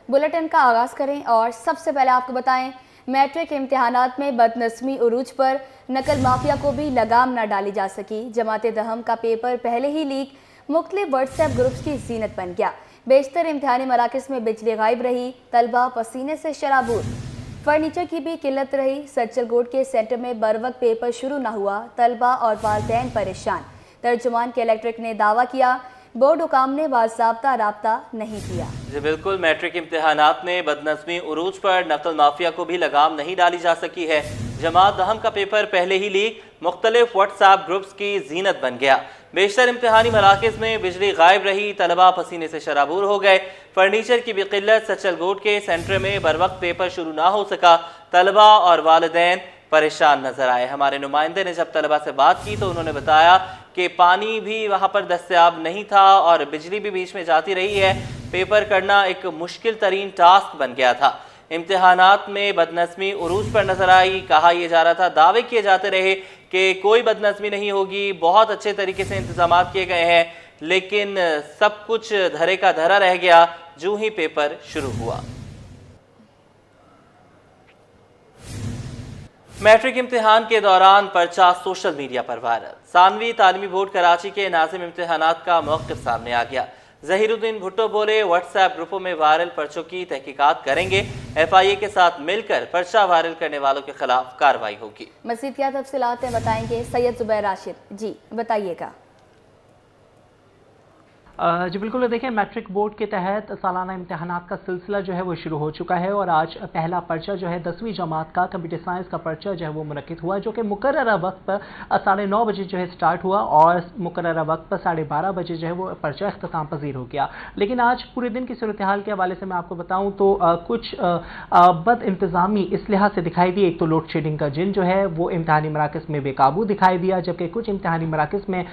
Bulletin का आगाज़ करें और सबसे पहले आपको बताएं, मैट्रिक इम्तिहानात में बदनस्मी उरूज पर, नकल माफिया को भी लगाम न डाली जा सकी। जमात दहम का पेपर पहले ही लीक, मुख्तलिफ व्हाट्सएप ग्रुप्स की जीनत बन गया। बेशतर इम्तिहानी मराकज़ में बिजली गायब रही, तलबा पसीने से शराबूर। फर्नीचर की भी किल्लत रही। सज्जलकोट के सेंटर में बरवक्त पेपर शुरू न हुआ, तलबा और वालिदैन परेशान। तर्जुमान के इलेक्ट्रिक ने दावा किया, बोर्ड हुकाम ने बाज़ाब्ता राब्ता नहीं किया। जी बिल्कुल, मैट्रिक इम्तिहानात में बदनज़मी उरूज पर, नकल माफिया को भी लगाम नहीं डाली जा सकी है। जमात दहम का पेपर पहले ही लीक, मुख्तलिफ व्हाट्सएप ग्रुप्स की जीनत बन गया। बेशतर इम्तिहानी मराकज़ में बिजली गायब रही, तलबा पसीने से शराबूर हो गए। फर्नीचर की भी किल्लत, सज्जलकोट के सेंटर में बर वक्त पेपर शुरू ना हो सका, तलबा और वालिदैन परेशान नजर आए। हमारे नुमाइंदे ने जब तलबा से बात की तो उन्होंने बताया कि पानी भी वहाँ पर दस्तयाब नहीं था और बिजली भी बीच में जाती रही है। पेपर करना एक मुश्किल तरीन टास्क बन गया था। इम्तिहानात में बदनस्मी उरूज पर नजर आई। कहा यह जा रहा था, दावे किए जाते रहे कि कोई बदनस्मी नहीं होगी, बहुत अच्छे तरीके से इंतजाम किए गए हैं, लेकिन सब कुछ धरे का धरा रह गया जो ही पेपर शुरू हुआ। मैट्रिक इम्तिहान के दौरान पर्चा सोशल मीडिया पर वायरल। सानवी तालीमी बोर्ड कराची के नाज़िम इम्तिहानात का मौक़िफ़ सामने आ गया। ज़हीरुद्दीन भुट्टो बोले, व्हाट्सएप ग्रुपों में वायरल पर्चों की तहकीकात करेंगे, FIA के साथ मिलकर पर्चा वायरल करने वालों के खिलाफ कार्रवाई होगी। मज़ीद क्या तफसीलात हैं बताएंगे सैयद ज़ुबैर राशिद। जी बताइएगा। जी बिल्कुल, देखिए मैट्रिक बोर्ड के तहत सालाना इम्तिहानात का सिलसिला जो है वो शुरू हो चुका है और आज पहला पर्चा जो है 10वीं जमात का कंप्यूटर साइंस का पर्चा जो है वो मुनक्किद हुआ, जो कि मुकर्ररा वक्त पर 9:30 बजे जो है स्टार्ट हुआ और मुकर्ररा वक्त पर 12:30 बजे जो है वो पर्चा इख्तिताम पजीर हो गया। लेकिन आज पूरे दिन की सूरत हाल के हवाले से मैं आपको बताऊँ तो कुछ बद इंतज़ामी इस लिहाज से दिखाई दी। एक तो लोड शेडिंग का जिन जो है वो इम्तिहानी मराकज़ में बेकाबू दिखाई दिया, जबकि कुछ इम्तिहानी मराकज़ में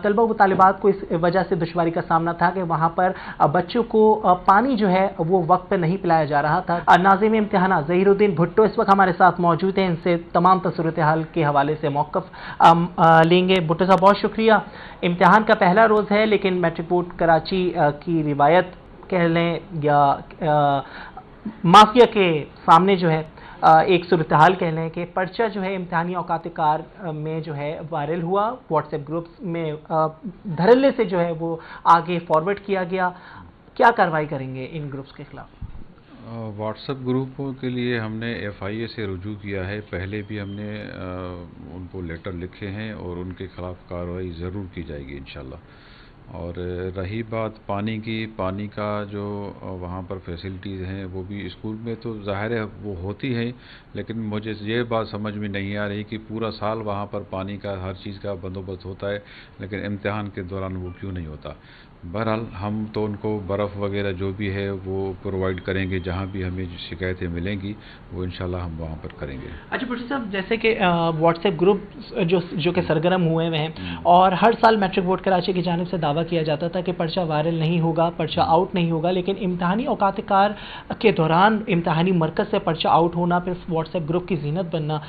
तलबा व तालिबात को इस वजह से दुश्वारी का सामना था कि वहां पर बच्चों को पानी जो है वो वक्त पे नहीं पिलाया जा रहा था। नाज़िम इम्तिहान ज़हीरुद्दीन भुट्टो इस वक्त हमारे साथ मौजूद हैं, इनसे तमाम सूरत हाल के हवाले से मौक़िफ़ लेंगे। भुट्टो साहब बहुत शुक्रिया। इम्तिहान का पहला रोज़ है, लेकिन मैट्रिक बोर्ड कराची की रिवायत कह लें या माफिया के सामने जो है एक सूरत हाल कह लें कि पर्चा जो है इम्तिहानी औकात कार में जो है वायरल हुआ, व्हाट्सएप ग्रुप्स में धड़ल्ले से जो है वो आगे फॉरवर्ड किया गया। क्या कार्रवाई करेंगे इन ग्रुप्स के खिलाफ? व्हाट्सएप ग्रुपों के लिए हमने FIA से रुजू किया है। पहले भी हमने उनको लेटर लिखे हैं और उनके खिलाफ कार्रवाई ज़रूर की जाएगी इंशाल्लाह। और रही बात पानी की, पानी का जो वहाँ पर फैसिलिटीज़ हैं वो भी स्कूल में तो ज़ाहिर है वो होती हैं, लेकिन मुझे ये बात समझ में नहीं आ रही कि पूरा साल वहाँ पर पानी का हर चीज़ का बंदोबस्त होता है, लेकिन इम्तिहान के दौरान वो क्यों नहीं होता। बहरहाल हम तो उनको बर्फ़ वगैरह जो भी है वो प्रोवाइड करेंगे, जहाँ भी हमें शिकायतें मिलेंगी वो इंशाल्लाह हम वहाँ पर करेंगे। अच्छा भुट्टो साहब, जैसे कि व्हाट्सएप ग्रुप जो कि सरगर्म हुए हैं और हर साल मैट्रिक बोर्ड कराची की जानिब से दावा किया जाता था कि पर्चा वायरल नहीं होगा, पर्चा आउट नहीं होगा, लेकिन इम्तिहानी औकात कार के दौरान इम्तिहानी मरकज़ से पर्चा आउट होना, फिर व्हाट्सएप ग्रुप की जीनत बनना,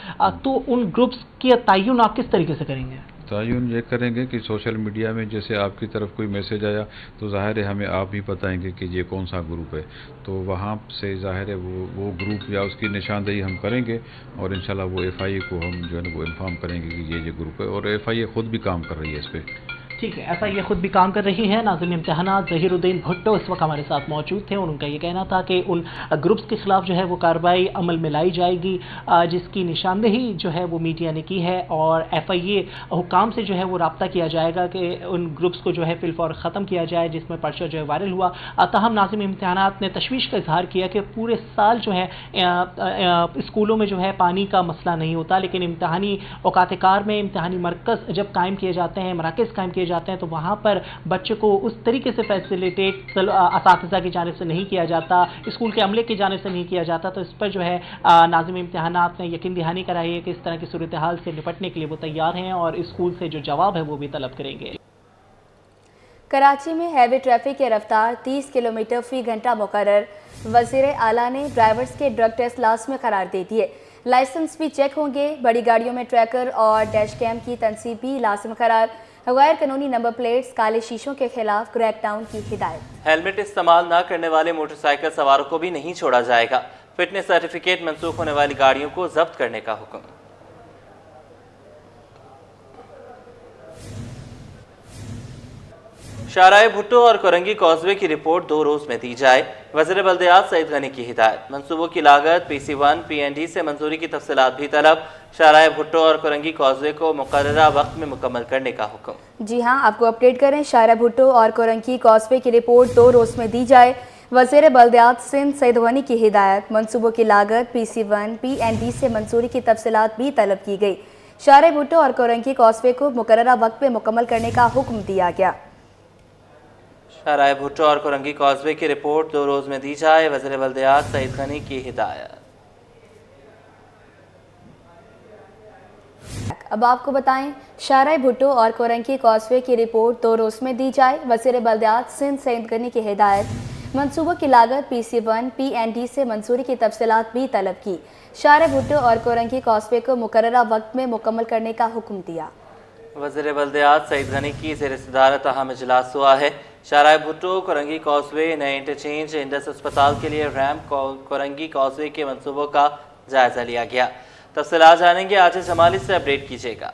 तो उन ग्रुप्स की तयन आप किस तरीके से करेंगे? तयन ये करेंगे कि सोशल मीडिया में जैसे आपकी तरफ कोई मैसेज आया तो ज़ाहिर है हमें आप ही बताएंगे कि ये कौन सा ग्रुप है, तो वहाँ से ज़ाहिर है वो ग्रुप या उसकी निशानदेही हम करेंगे और इंशाल्लाह वो FIA को हम जो है ना वो इन्फॉर्म करेंगे कि ये ग्रुप है। और FIA ख़ुद भी काम कर रही है इस पर। ठीक है, FIA खुद भी काम कर रही है। नाज़िम इम्तिहानात ज़हीरुद्दीन भुट्टो इस वक्त हमारे साथ मौजूद थे और उनका ये कहना था कि उन ग्रुप्स के खिलाफ जो है वो कार्रवाई अमल में लाई जाएगी, जिसकी निशानदेही जो है वो मीडिया ने की है और FIA हुकाम से जो है वो रब्ता किया जाएगा कि उन ग्रुप्स को जो है फिलफौर ख़त्म किया जाए जिसमें पर्चा जो है वायरल हुआ। ताहम नाज़िम इम्तिहानात ने तशवीश का इजहार किया कि पूरे साल जो है स्कूलों में जो है पानी का मसला नहीं होता, लेकिन इम्तिहानी औकात कार में इम्तिहानी मरकज़ जब कायम किए जाते हैं, मराकज़ कायम किए जाते हैं, तो वहाँ पर बच्चे को उस तरीके से फैसिलिटेट असातिज़ा की जानिब से नहीं किया जाता, स्कूल के अमले की जानिब से नहीं किया जाता। तो इस पर जो है नाज़िम इम्तिहानात ने यकीन दहानी कराई है कि इस तरह की सूरत हाल से निपटने के लिए वो तैयार हैं और स्कूल से जो जवाब है वो भी तलब करेंगे। कराची में हैवी ट्रैफिक की रफ्तार 30 किलोमीटर फी घंटा मुकर्रर। वज़ीर आला ने ड्राइवर्स के ड्रग टेस्ट लाज़मी करार दे दिए। लाइसेंस भी चेक होंगे। बड़ी गाड़ियों में ट्रैकर और डैश कैम की तनसीब भी लाज़मी करार। गैर कानूनी नंबर प्लेट्स, काले शीशों के खिलाफ क्रैकडाउन की हिदायत। हेलमेट इस्तेमाल न करने वाले मोटरसाइकिल सवारों को भी नहीं छोड़ा जाएगा। फिटनेस सर्टिफिकेट मंसूख होने वाली गाड़ियों को जब्त करने का हुक्म। शाहराह भुट्टो और कोरंगी कॉजवे की रिपोर्ट 2 रोज में दी जाए, वज़ीर बल्दियात सईद गनी की हिदायत। मंसूबों की लागत PC1 PND से मंजूरी की तफसीलात भी तलब। शाहराह भुट्टो और कोरंगी कॉजवे को मुकर्ररा वक्त में मुकम्मल करने का हुक्म। जी हाँ, आपको अपडेट करें, शाहराह भुट्टो और कोरंगी कॉजवे की रिपोर्ट 2 रोज में दी जाए, वज़ीर बल्दियात सिंध सईद गनी की हिदायत। मंसूबों की लागत PC1 PND से मंजूरी की तफसीलात भी तलब की गई। शाहराह भुट्टो और कोरंगी कॉजवे को मुकर्ररा वक्त में मुकम्मल करने का हुक्म दिया गया। शाहराह भुट्टो और कोरंगी कॉजवे की रिपोर्ट 2 रोज में दी जाए, वज़ीर बल्दियात सईद गनी की हिदायत। अब आपको बताएं, शाहराह भुट्टो और कोरंगी कॉजवे की रिपोर्ट 2 रोज में दी जाए, वज़ीर बल्दियात सिंध सईद गनी की हिदायत। मंसूबों की लागत PC1 PND से मंजूरी की तफसीलात भी तलब की। शाहराह भुट्टो और कोरंगी कॉजवे को मुकर्ररा वक्त में मुकम्मल करने का हुक्म दिया। वज़ीर बल्दियात सईद गनी की ज़ेर सदारत अहम इजलास हुआ है। शाहराह भुट्टो कोरंगी कॉजवे नए इंटरचेंज इंडस अस्पताल के लिए रैम्प कोरंगी कॉजवे के मंसूबों का जायजा लिया गया। तफसीलात जानेंगे, आज जमाली से अपडेट कीजिएगा।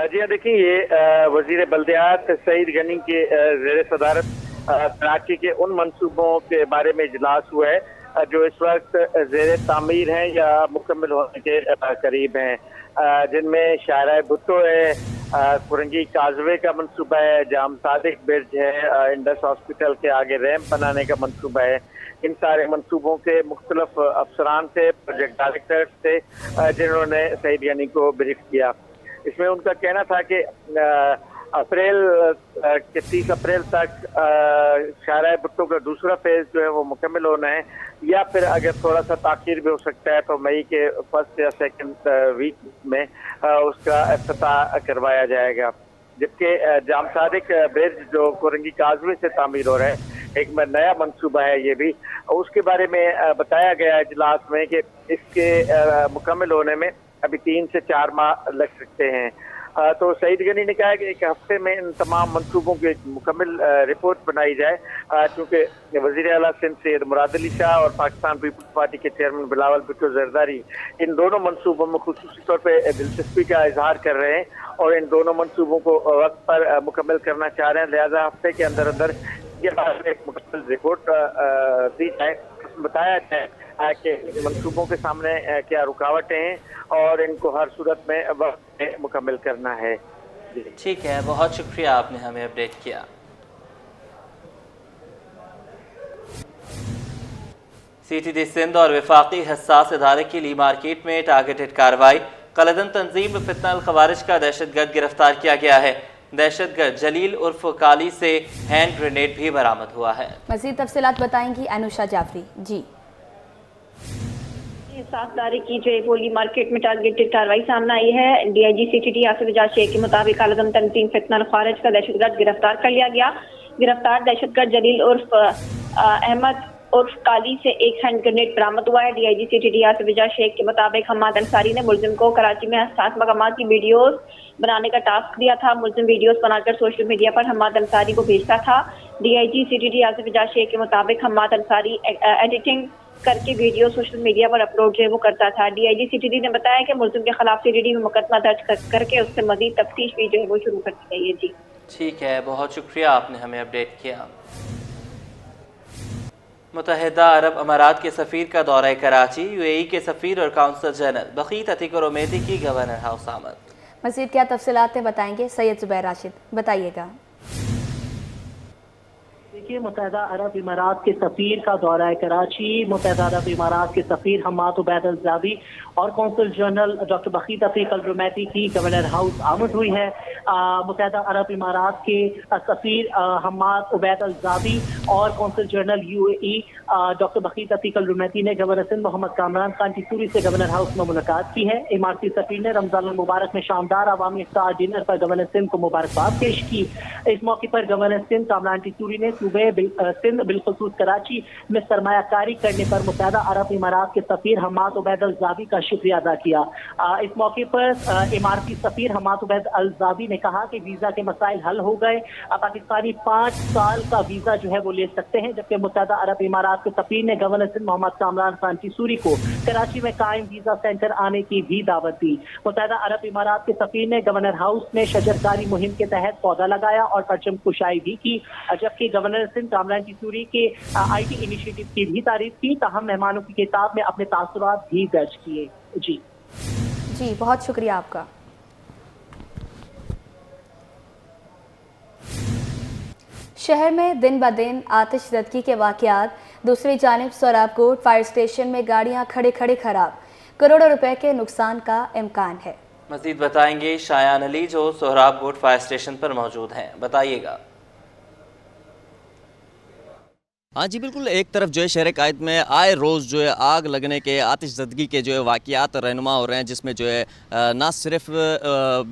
जी हाँ, देखिए ये वज़ीर बल्दियात सईद गनी के ज़ेर सदारत कराची के उन मंसूबों के बारे में इजलास हुआ है जो इस वक्त ज़ेर तामीर हैं या मुकम्मल होने के करीब हैं, जिनमें शाहराह भुट्टो है, कोरंगी काजवे का मंसूबा है, जाम सादिक ब्रिज है, इंडस हॉस्पिटल के आगे रैम्प बनाने का मंसूबा है। इन सारे मंसूबों के मुख्तलिफ अफसरान थे, प्रोजेक्ट डायरेक्टर थे, जिन्होंने सईद गनी को ब्रीफ किया। इसमें उनका कहना था कि अप्रैल के 30 अप्रैल तक शाहराह भुट्टो का दूसरा फेज जो है वो मुकम्मल होना है, या फिर अगर थोड़ा सा ताख़ीर भी हो सकता है तो मई के फर्स्ट या सेकंड वीक में उसका इफ्तिताह करवाया जाएगा। जबकि जाम सादिक ब्रिज जो कोरंगी काजवे से तामीर हो रहा है, एक नया मंसूबा है ये भी, उसके बारे में बताया गया इजलास में कि इसके मुकम्मल होने में अभी 3 से 4 माह लग सकते हैं। तो सईद गनी ने कहा कि 1 हफ्ते में इन तमाम मंसूबों की मुकम्मल रिपोर्ट बनाई जाए, क्योंकि वज़ीर आला सिंध सैयद मुराद अली शाह और पाकिस्तान पीपल्स पार्टी के चेयरमैन बिलावल भुट्टो जरदारी इन दोनों मंसूबों में खुसूसी तौर पर दिलचस्पी का इजहार कर रहे हैं और इन दोनों मंसूबों को वक्त पर मुकम्मल करना चाह रहे हैं। लिहाजा हफ्ते के अंदर अंदर ये बारे में एक मुकम्मल रिपोर्ट दी जाए, बताया जाए कि मंसूबों के सामने क्या रुकावटें हैं और इनको हर सूरत में वक्त में मुकम्मल करना है। ठीक है, बहुत शुक्रिया, आपने हमें अपडेट किया। CTD सिंध और वफाकी हसास इदारे की ली मार्केट में टारगेटेड कार्रवाई। कलदन तंजीम फितना अल खवारिज का दहशतगर्द गिरफ्तार किया गया है। दहशतगर्द जलील उर्फ काली से हैंड ग्रेनेड भी बरामद हुआ है। मज़ीद तफसीलात बताएंगी अनुषा जाफरी। जी, 7 तारीख की जो पोली मार्केट में टारगेटेड कार्रवाई सामने आई है। DIG CTD आसिफ एजाज शेख के मुताबिक कालदम तंजीम फितना अल खवारिज का दहशतगर्द गिरफ्तार कर लिया गया। गिरफ्तार दहशतगर्द जलील उर्फ अहमद उर्फ काली से एक हैंड ग्रेनेड बरामद हुआ है। DIG CTD आसिफ एजाज शेख के मुताबिक हम्माद अंसारी ने मुलजिम को कराची में हसास मकामात की वीडियोस बनाने का टास्क दिया था। मुलजिम वीडियोस बनाकर सोशल मीडिया पर हम्माद अंसारी को भेजता था। DIG CTD आसिफ एजाज शेख के मुताबिक हम्माद अंसारी एडिटिंग करके वीडियो सोशल मीडिया पर अपलोड जो है वो करता था। DIG CTD ने बताया कि मुलजिम के खिलाफ CTD में मुकदमा दर्ज करके उससे मजीद तफ्तीश भी जो है वो शुरू कर दी गई है। जी ठीक है, बहुत शुक्रिया, आपने हमें अपडेट किया। मुत्तहिदा अरब अमारात के सफ़ीर का दौरा कराची। UAE के सफ़ीर और काउंसल जनरल बखीत अतीक और उमेदी की गवर्नर हाउस आमद। मज़ीद क्या तफसीलात बताएंगे सैयद जुबैर राशिद, बताइएगा। देखिए, मुत्तहिदा अरब इमारात के सफ़ीर का दौरा कराची। मुत्तहिदा अरब इमारात के सफ़ीर हम्माद उबैद अल ज़ादी और consul general doctor Bakhit Ateeq Al रुमैती की गवर्नर हाउस आमद हुई है। मुत्तहिदा अरब इमारात के सफ़ीर हम्माद उबैद अल ज़ादी और consul general UAE doctor Bakhit Ateeq Al Rumaithi ने गवर्नर सिंध मोहम्मद कामरान खान टिसूरी से गवर्नर हाउस में मुलाकात की है। इमारती सफ़ीर ने रमज़ान मुबारक में शानदार अवामी इफ्तार डिनर पर गवर्नर सिंध को मुबारकबाद पेश की। इस मौके पर गवर्नर सिंध कामरान टिसूरी ने सूबे सिंध बिलखुसूस कराची में सरमायाकारी करने पर मुत्तहदा अरब इमारात के सफीर हम्माद उबैद अल-जावी का शुक्रिया अदा किया। इस मौके पर इमारती सफीर हम्माद उबैद अल-जावी ने कहा कि वीज़ा के मसाइल हल हो गए, पाकिस्तानी 5 साल का वीज़ा जो है वो ले सकते हैं, जबकि मुत्तहदा अरब इमारात के सफीर ने गवर्नर सिंध मोहम्मद कामरान खान टिसूरी को कराची में कायम वीज़ा सेंटर आने की भी दावत दी। मुत्तहदा अरब इमारात के सफीर ने गवर्नर हाउस में शजरकारी मुहिम के तहत पौधा लगाया और परचम कुशाई भी की, जबकि गवर्नर सिंध कामरान टिसूरी के IT इनिशिएटिव की भी तारीफ की। ताहम मेहमानों की किताब में अपने तासुरात भी दर्ज किए। जी बहुत शुक्रिया आपका। शहर में दिन ब दिन आतिशज़दगी के वाक़यात, दूसरी जानिब सोहराबकोट फायर स्टेशन में गाड़ियां खड़े खड़े खराब, करोड़ों रुपए के नुकसान का इम्कान है। मज़ीद बताएंगे शायान अली जो सोहराबकोट फायर स्टेशन पर मौजूद हैं, बताइएगा। हाँ जी बिल्कुल, एक तरफ जो है शहर कायद में आए रोज़ जो है आग लगने के, आतिशज़दगी के जो है वाक़यात रहनुमा हो रहे हैं, जिसमें जो है ना सिर्फ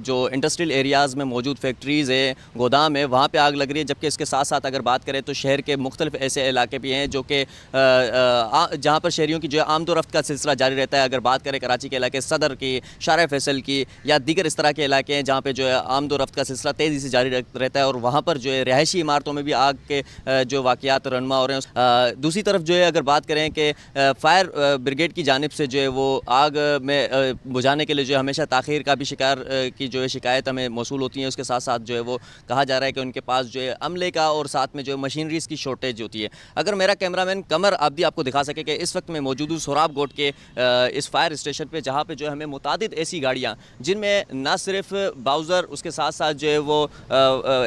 जो इंडस्ट्रियल एरियाज़ में मौजूद फैक्ट्रीज़ है, गोदाम है, वहाँ पे आग लग रही है, जबकि इसके साथ साथ अगर बात करें तो शहर के मुख्तलिफ ऐसे इलाके भी हैं जो कि जहाँ पर शहरियों की जो है आमदोरफ्त का सिलसिला जारी रहता है। अगर बात करें कराची के इलाके सदर की, शारा फैसल की या दीगर इस तरह के इलाके हैं जहाँ पर जो है आमदोरफ्त का सिलसिला तेज़ी से जारी रहता है, और वहाँ पर जो है रिहायशी इमारतों में भी आग के जो वाक़यात रहनुमा हो रहे हैं। दूसरी तरफ जो है अगर बात करें कि फायर ब्रिगेड की जानिब से जो है वो आग में बुझाने के लिए जो है हमेशा ताख़ीर का भी शिकार की जो है शिकायत हमें मौसूल होती है। उसके साथ साथ जो है वो कहा जा रहा है कि उनके पास जो है अमले का और साथ में जो है मशीनरीज़ की शॉर्टेज होती है। अगर मेरा कैमरामैन कमर अब्दी आपको दिखा सके कि इस वक्त मैं मौजूद हूँ सोहराबकोट के इस फायर स्टेशन पर, जहाँ पर जो है हमें मुतादिद ऐसी गाड़ियाँ जिनमें ना सिर्फ बाउज़र, उसके साथ साथ जो है वो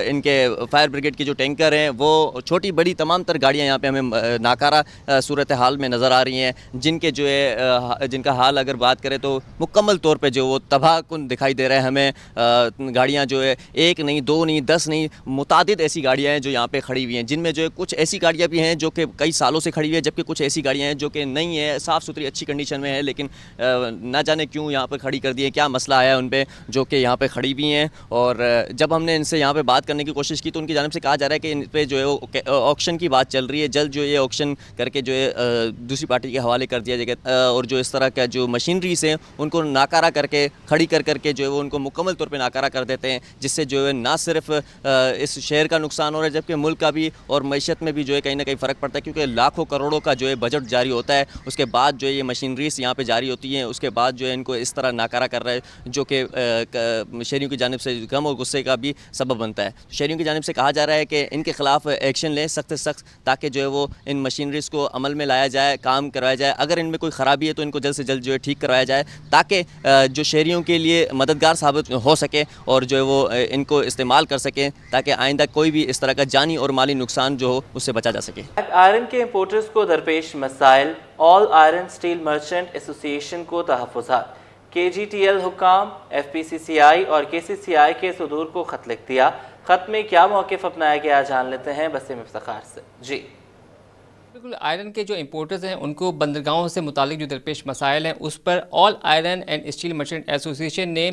इनके फायर ब्रिगेड के जो टैंकर हैं, वो छोटी बड़ी तमाम तर गाड़ियाँ यहाँ पे हमें नाकारा सूरत हाल में नज़र आ रही हैं, जिनके जो है जिनका हाल अगर बात करें तो मुकम्मल तौर पे जो वो तबाहकुन दिखाई दे रहा है हमें। गाड़ियाँ जो है 1 नहीं 2 नहीं 10 नहीं मुतादिद ऐसी गाड़ियाँ हैं जो यहाँ पे खड़ी हुई हैं, जिनमें जो है कुछ ऐसी गाड़ियाँ भी हैं जो कि कई सालों से खड़ी हुई है, जबकि कुछ ऐसी गाड़ियाँ हैं जो कि नहीं है, साफ़ सुथरी अच्छी कंडीशन में है, लेकिन ना जाने क्यों यहाँ पर खड़ी कर दी है, क्या मसला आया है उन पर जो कि यहाँ पर खड़ी हुई हैं। और जब हमने इनसे यहाँ पर बात करने की कोशिश की तो उनकी जानिब से कहा जा रहा है कि इन पर जो है वो ऑक्शन की बात चल रही है, जल्द जो ये ऑक्शन करके जो है दूसरी पार्टी के हवाले कर दिया जाएगा, और जो इस तरह का जो मशीनरीज हैं उनको नाकारा करके खड़ी कर करके जो है वो उनको मुकम्मल तौर पे नाकारा कर देते हैं, जिससे जो है ना सिर्फ इस शहर का नुकसान हो रहा है जबकि मुल्क का भी और मईशत में भी जो है कहीं ना कहीं फ़र्क पड़ता है, क्योंकि लाखों करोड़ों का जो है बजट जारी होता है, उसके बाद जो है ये मशीनरीज यहाँ पर जारी होती हैं, उसके बाद जो है इनको इस तरह नाकारा कर रहा है जो कि शहरियों की जानिब से गम और गुस्से का भी सबब बनता है। शहरियों की जानिब से कहा जा रहा है कि इनके ख़िलाफ़ एक्शन लें सख्त से सख्त, ताकि जो है वो इन मशीनरीज़ को अमल में लाया जाए, काम करवाया जाए। अगर इनमें कोई ख़राबी है तो इनको जल्द से जल्द जो है ठीक करवाया जाए, ताकि जो शहरियों के लिए मददगार साबित हो सके और जो है वो इनको इस्तेमाल कर सकें, ताकि आइंदा कोई भी इस तरह का जानी और माली नुकसान जो हो उससे बचा जा सके। आयरन के इम्पोर्टर्स को दरपेश मसाइल, all iron steel merchant association को तहफ़्फ़ुज़ात, KGTL हुक्काम, FPCCI और KCCI के सदूर को ख़त लिख दिया। ख़त में क्या मौक़िफ़ अपनाया गया जान लेते हैं बसीम इफ्तिखार से। जी बिल्कुल, आयरन के जो इंपोर्टर्स हैं उनको बंदरगाहों से मुतालिक जो दरपेश मसाइल हैं उस पर all iron and steel merchant association ने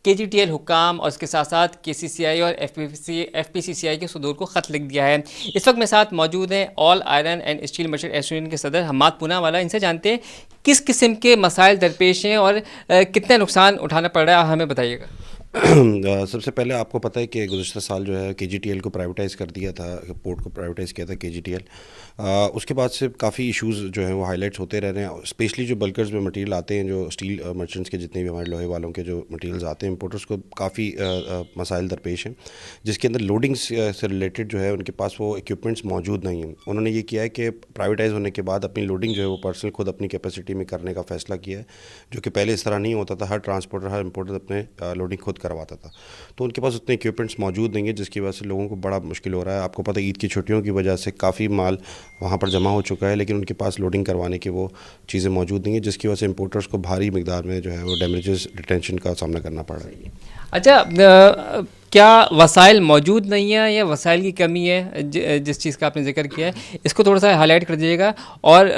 KGTL हुक्काम और इसके साथ साथ KCCI और FPCCI के सदूर को ख़त लिख दिया है। इस वक्त मेरे साथ मौजूद हैं all iron and steel merchant association के सदर हम्माद पूनावाला। इनसे जानते हैं किस किस्म के मसाइल दरपेश हैं और कितना नुकसान उठाना पड़ रहा है, हमें बताइएगा। सबसे पहले आपको पता है कि गुज़श्ता साल जो है KGTL को प्राइवेटाइज़ कर दिया था, पोर्ट को प्राइवेटाइज़ किया था KGTL। उसके बाद से काफ़ी इश्यूज़ जो हैं वो हाईलाइट्स होते रह रहे हैं, स्पेशली जो बल्कर्स में मटेरियल आते हैं, जो स्टील मर्चेंट्स के जितने भी हमारे लोहे वालों के जो मटेरियल्स आते हैं, इंपोर्टर्स को काफ़ी मसाइल दरपेश हैं, जिसके अंदर लोडिंग्स से रिलेटेड जो है उनके पास वो इक्विपमेंट्स मौजूद नहीं हैं। उन्होंने ये किया है कि प्राइवेटाइज़ होने के बाद अपनी लोडिंग जो है वो पर्सनल खुद अपनी कैपेसिटी में करने का फ़ैसला किया है, जो कि पहले इस तरह नहीं होता था। हर ट्रांसपोर्टर, हर इंपोर्टर अपने लोडिंग खुद करवाता था, तो उनके पास उतने इक्विपमेंट्स मौजूद नहीं है, जिसकी वजह से लोगों को बड़ा मुश्किल हो रहा है। आपको पता है ईद की छुट्टियों की वजह से काफ़ी माल वहाँ पर जमा हो चुका है, लेकिन उनके पास लोडिंग करवाने की वो चीज़ें मौजूद नहीं है, जिसकी वजह से इंपोर्टर्स को भारी मिकदार में जो है वो डैमेजेस, डिटेंशन का सामना करना पड़ रहा है। अच्छा, क्या वसाइल मौजूद नहीं है या वसाइल की कमी है, जिस चीज़ का आपने जिक्र किया है, इसको थोड़ा सा हाईलाइट कर दीजिएगा। और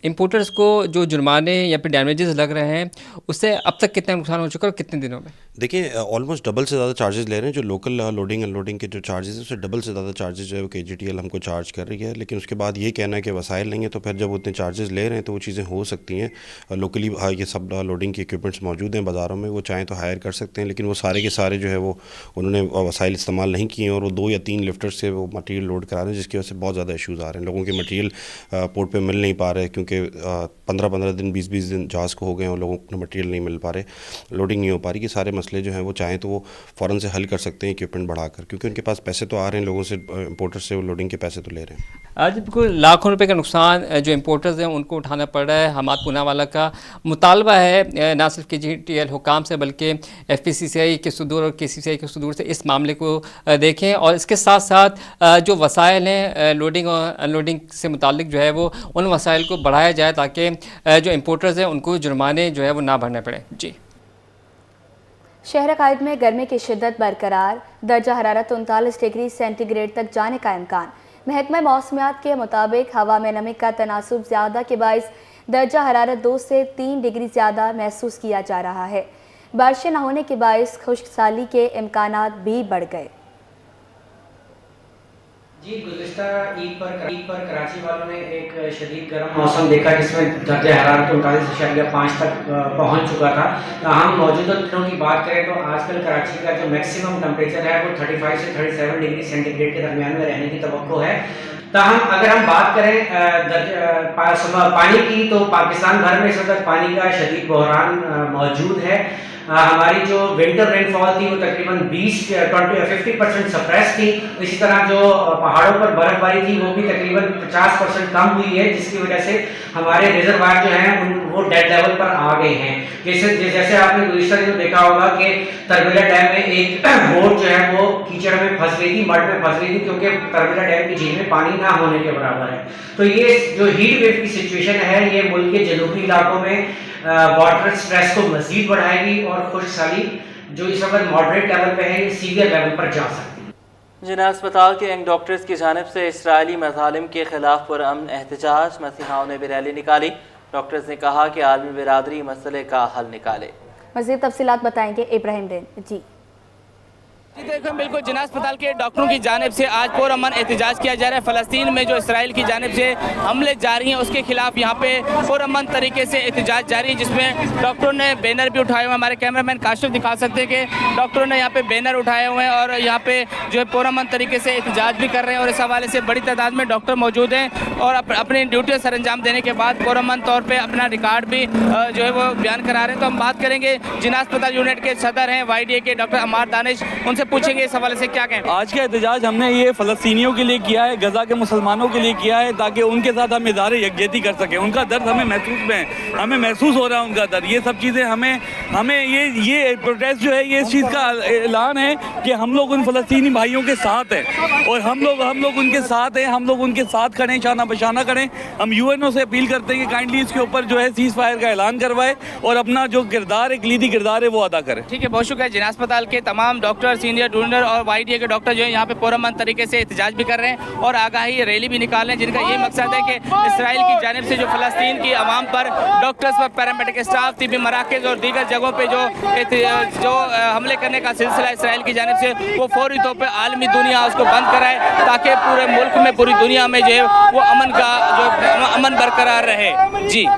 इम्पोर्टर्स को जो जुर्माने या फिर डैमेजेस लग रहे हैं उससे अब तक कितना नुकसान हो चुका है और कितने दिनों में? देखिए ऑलमोस्ट डबल से ज़्यादा चार्जेस ले रहे हैं। जो लोकल लोडिंग अनलोडिंग के जो चार्जेस हैं उससे डबल से ज़्यादा चार्जेस जो है वो KGTL हमको चार्ज कर रही है। लेकिन उसके बाद ये कहना है कि वसाइल नहीं है, तो फिर जब उतने चार्जेस ले रहे हैं तो वो चीज़ें हो सकती हैं। लोकली ये सब लोडिंग के इक्विपमेंट्स मौजूद हैं बाज़ारों में, वो चाहें तो हायर कर सकते हैं। लेकिन वो सारे के सारे जो है वो उन्होंने वसाइल इस्तेमाल नहीं किए हैं और वो 2 या 3 लिफ्टर्स से वो मटीरियल लोड करा रहे हैं, जिसकी वजह से बहुत ज़्यादा इशूज़ आ रहे हैं। लोगों के मटीरियल पोर्ट पे मिल नहीं पा रहे क्योंकि 15-15 दिन 20-20 दिन जहाज़ को हो गए हैं और लोगों को मटीरियल नहीं मिल पा रहे, लोडिंग नहीं हो पा रही। ये सारे मसले जो हैं वो चाहें तो वो फ़ौरन से हल कर सकते हैं इक्विपमेंट बढ़ाकर, क्योंकि उनके पास पैसे तो आ रहे हैं लोगों से, इंपोर्टर से वो लोडिंग के पैसे तो ले रहे हैं। आज बिल्कुल लाखों रुपए का नुकसान जो इम्पोर्टर्स हैं उनको उठाना पड़ रहा है। हमाद पूनावाला का मुतालबा है ना सिर्फ KGTL हुकाम से बल्कि FPCCI के सुदूर और KCCI के सुदूर से इस मामले को देखें, और इसके साथ साथ जो वसाइल हैं लोडिंग और अनलोडिंग से मुताल्लिक जो है वो उन वसाइल को बढ़ाया जाए ताकि जो इम्पोर्टर्स हैं उनको जुर्माने जो है वो ना भरने पड़े। जी, शहर कायद में गर्मी की शिद्दत बरकरार, दर्जा हरारत 39 डिग्री सेंटीग्रेड तक जाने का इम्कान। महकमा मौसमियात के मुताबिक हवा में नमी का तनासुब ज़्यादा के बाइस दर्जा हरारत 2 से 3 डिग्री ज़्यादा महसूस किया जा रहा है। बारिशें न होने के बाइस खुश्क साली के इम्कानात भी बढ़ गए। जी, गुज़िश्ता ईद पर कराची वालों ने एक शदीद गर्म मौसम देखा जिसमें दर्जा हरारत 39.5 तक पहुंच चुका था। हम मौजूदा दिनों की बात करें तो आजकल कराची का जो मैक्सिमम टेम्परेचर है वो 35 से 37 डिग्री सेंटीग्रेड के दरमियान में रहने की तवक्को है। ताहम अगर हम बात करें पानी की तो पाकिस्तान भर में इस वक्त पानी का शदीद बहरान मौजूद है। हमारी जो विंटर रेनफॉल थी वो तकरीबन 50% सप्रेस थी। इसी तरह जो पहाड़ों पर बर्फबारी थी वो भी तकरीबन 50% कम हुई है, जिसकी वजह से हमारे रिजर्वायर जो हैं वो डेड लेवल पर आ गए हैं। जैसे आपने गुज़िश्ता दिनों देखा होगा कि तरबिला डैम में एक बोट जो है वो कीचड़ में फंस गई थी, मड में फंस गई थी, क्योंकि तरबिला डैम की झील में पानी ना होने के बराबर है। तो ये जो हीट वेव की सिचुएशन है ये मुल्क के जनूबी इलाकों में वाटर स्ट्रेस को मज़ीद बढ़ाएगी और खुश्क साली जो इस वक्त मॉडरेट लेवल पे है सीवियर लेवल पर जा सकती है। जिना अस्पताल के यंग डॉक्टर्स की जानिब से इसराइली मज़ालिम के खिलाफ पुरअमन एहतजाज, मसीहाओं ने भी रैली निकाली। डॉक्टर्स ने कहा कि आलमी बिरादरी मसले का हल निकाले। मज़ीद तफसीलात बताएंगे इब्राहिम दिन। जी देखो, बिल्कुल जिना अस्पताल के डॉक्टरों की जानिब से आज पुरअमन एहतजाज किया जा रहा है। फ़लस्तीन में जो इसराइल की जानिब से हमले जारी हैं उसके खिलाफ यहाँ पे पुरअमन तरीके से एहतजाज जारी है, जिसमें डॉक्टरों ने बैनर भी उठाए हुए हैं। हमारे कैमरामैन काशिफ दिखा सकते हैं कि डॉक्टरों ने यहाँ पे बैनर उठाए हुए हैं और यहाँ पे जो है पुरअमन तरीके से एहतजाज भी कर रहे हैं। और इस हवाले से बड़ी तादाद में डॉक्टर मौजूद हैं और अपनी ड्यूटी सर अंजाम देने के बाद पुरअमन तौर पर अपना रिकॉर्ड भी जो है वो बयान करा रहे हैं। तो हम बात करेंगे जिना अस्पताल यूनिट के सदर हैं YDA के डॉक्टर अमार दानिश, उनसे पूछेंगे इस हवाले से क्या कहें। आज का एहतजाज हमने ये फ़लस्तीनियों के लिए किया है, गजा के मुसलमानों के लिए किया है, ताकि उनके साथ हम इज़हार यकजहती कर सकें। उनका दर्द हमें महसूस हो रहा है उनका दर्द। ये सब चीज़ें हमें ये प्रोटेस्ट जो है ये इस चीज़ का ऐलान है कि हम लोग उन फ़लस्तीनी भाइयों के साथ हैं और हम लोग उनके साथ हैं। हम लोग उनके साथ खड़े, शाना बशाना करें। हम UNO से अपील करते हैं कि काइंडली इसके ऊपर जो है सीज़ फायर का ऐलान करवाए और अपना जो किरदार है, कलीदी किरदार है, वो अदा करें। ठीक है, बहुत शुक्रिया। जिना अस्पताल के तमाम डॉक्टर, सीनियर जूनियर और YDA के डॉक्टर जो है यहाँ पे पुरअमन तरीके से एहतजाज भी कर रहे हैं और आगाही रैली भी निकाल रहे हैं, जिनका ये मकसद है कि इसराइल की जानिब से जो फ़लस्तीन की आवाम पर, डॉक्टर्स पर, पैरामेडिकल स्टाफ, तिबी मराकज़ और दीगर जगहों पर जो हमले करने का सिलसिला इसराइल की जानिब से वो फौरी तौर पर आलमी दुनिया उसको बंद कराए, ताकि पूरे मुल्क में, पूरी दुनिया में जो है वो अमन बरकरार रहे। जी।